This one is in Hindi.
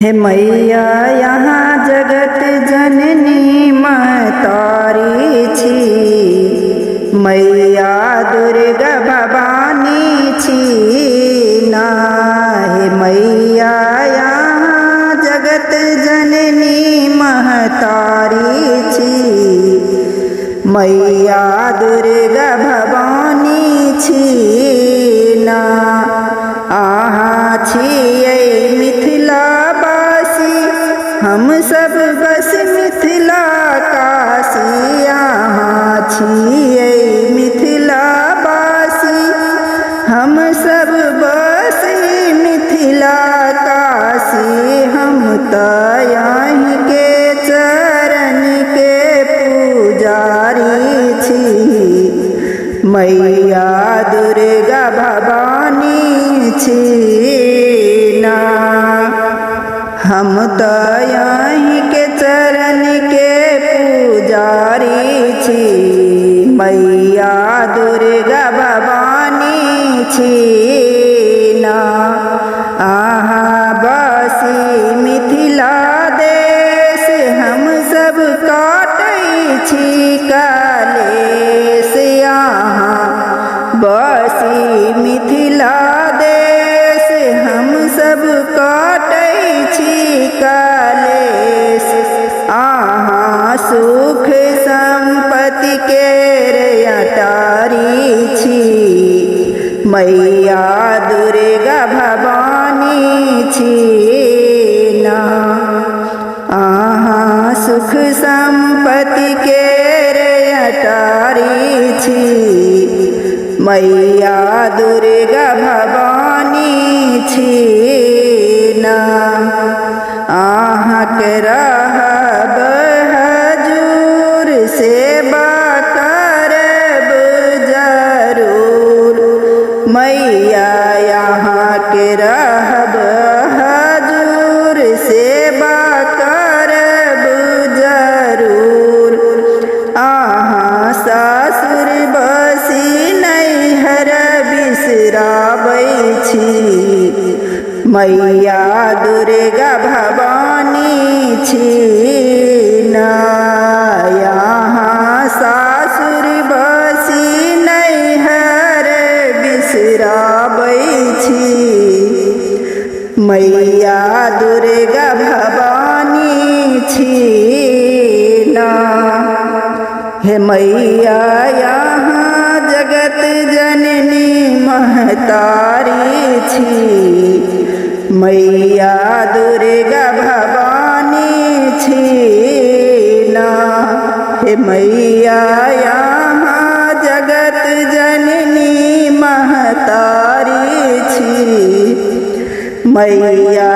हे मैया यहाँ जगत जननी महतारी छी, मैया दुर्गा भवानी छी ना। हे मैया यहाँ जगत जननी महतारी छी, मैया दुर्गा भवानी छी ना। आहा छियै मिथिला हम सब बस मिथिला काशी, यहाँ छियै मिथिला वासी हम सब बस मिथिला काशी। हम तो यहीं के चरण के पुजारी छी, मैया दुर्गा भवानी छी ना। हम तो यहीं के चरण के पुजारी छी, मैया दुर्गा भवानी छी ना। आहा बसी मिथिला देश हम सब काटै छी कलेश, यहाँ बसी मिथिला देश हम सब काटै कलेश। आहा सुख संपत्ति के अटारी छी, मैया दुर्गा भवानी छी ना। आहा सुख संपत्ति के अटारी छी, मैया दुर्गा भवानी छी ना। आहक रहब हजूर सेवा करब जरूर, मैया यहाँ के रहब हजूर सेवा करब जरूर। आहा सासुर बसी नैहर बिसराबै छी, मैया दुर्गा भवानी छी ना। यहाँ सासुर बसी नैहर बिसराबै छी, मैया दुर्गा भवानी छी ना। हे मैया यहाँ जगत जननी महतारी छी, मैया दुर्गा भवानी छी ना। हे मैया यहाँ जगत जननी महतारी छी, मैया